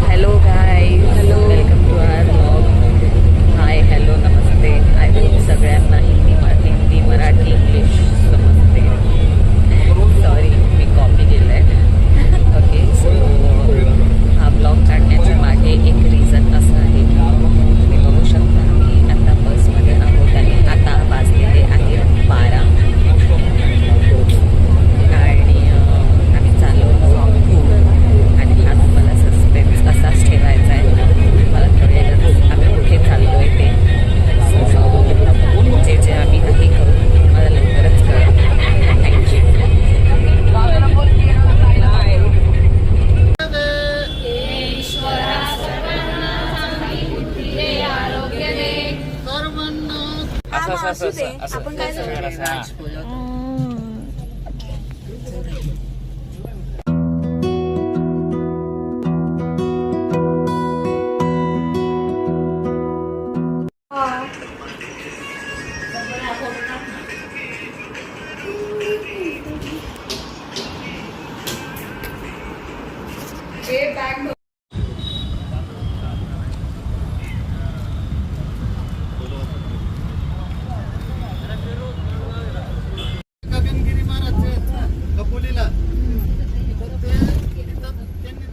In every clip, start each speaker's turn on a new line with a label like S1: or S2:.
S1: Hello guys, hello, welcome to our vlog. Hi, hello, नमस्ते. I hope सगळ्यांना Hindi, Marathi, English समजते. Sorry, मी copy केलं आहे. ओके, सो हा ब्लॉग काढण्याच्या मागे एक रिझन असं आहे की तुम्ही बघू शकता मी आता बसमध्ये आहोत आणि आता वाजलेले आहेत 12 आणि आम्ही चाललो आहोत आणि हा तुम्हाला सस्पेन्स असाच ठेवायचा आहे. मला कळेलच आम्ही कुठे चाललो आहे ते. जे जे आम्ही काही करू तुम्हाला लवकरच कळेल. थँक्यू.
S2: आपण काय
S3: गगनगिरी महाराज कपोलीला तर त्यांनी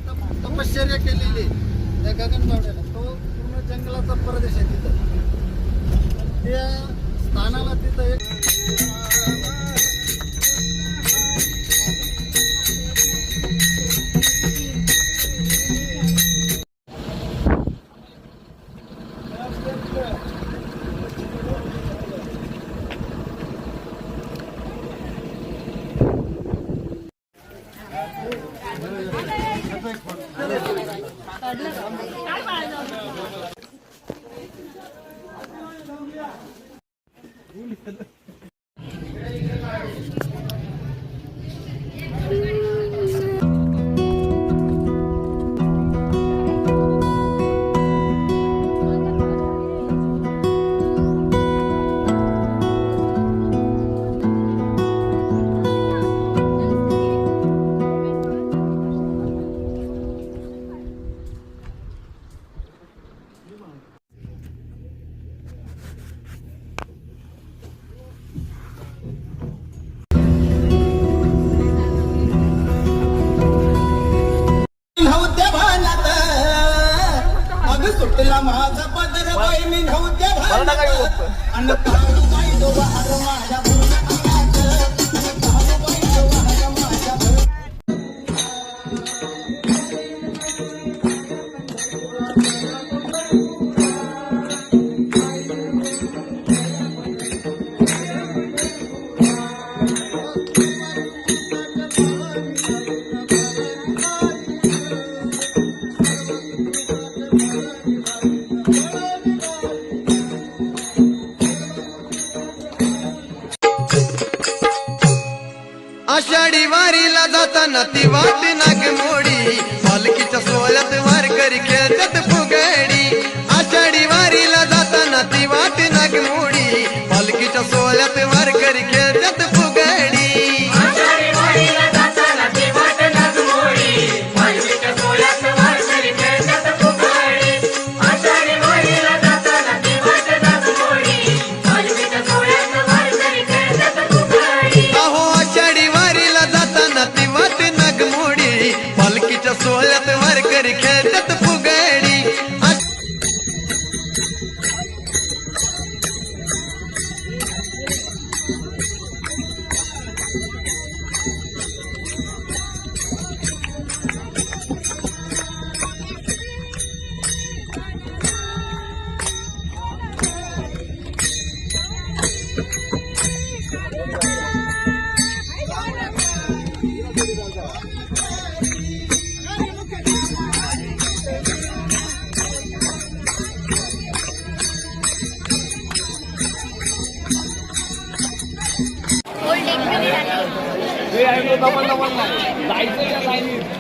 S3: तपश्चर्या केलेली त्या गगनबावड्याला. तो पूर्ण जंगलाचा प्रदेश आहे तिथं. त्या स्थानाला तिथं एक सुटला माझा पदर बाई मी नव्हत्या आणि काळू बाई तो वाहर माझ्या आषाढी वारीला जाताना ती वाट नागमोडी पालखीच्या सोहळ्यात वारकरी खेळतात फुगडी. आषाढी वारीला जाताना ती वाट नागमोडी पालखीच्या सोहळ्यात वारकरी खेळतात फुगडी. सोहळ्यात वारकरी खेळतात फुगडी.
S4: जायचं लाईनीत.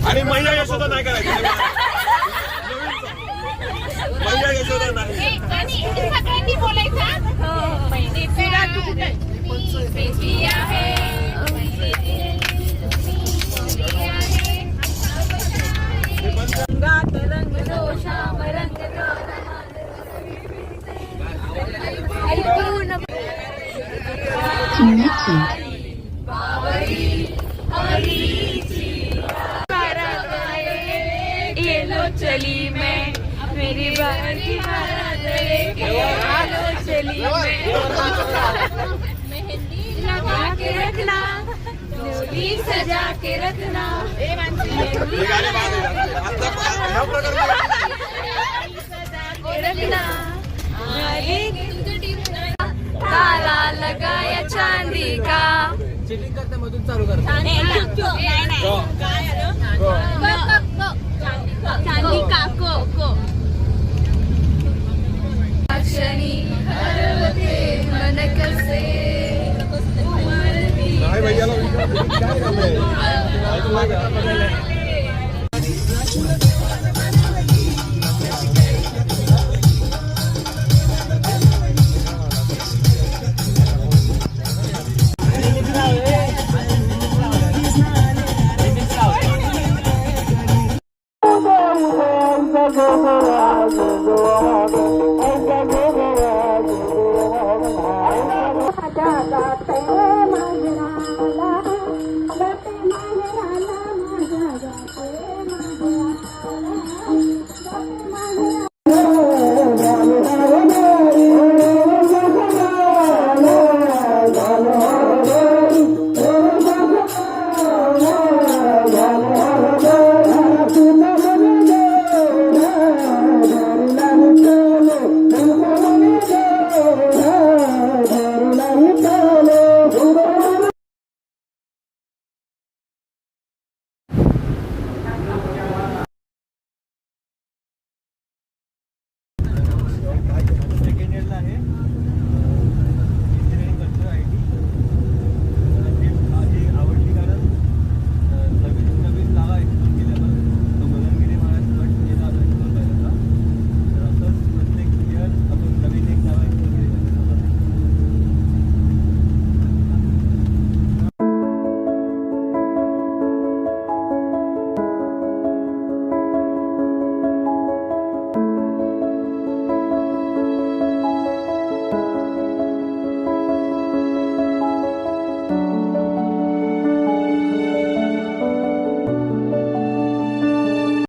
S2: आणि मैया यशोदा नाही करायचं मैया यशोदा नाही
S5: सगळ्यांनी बोलायचं
S1: चली मैं मेरी बारी आलो चली मेहंदी लगा के रखना डोली सजा के रखना रखना ताला लगाया चांदी का
S4: चिटिंग करते मधून चालू करते
S5: चांदी का को
S1: क्षणी हरवते मन कसे उमलती
S2: नाही भैयाला काय झालंय
S5: हातात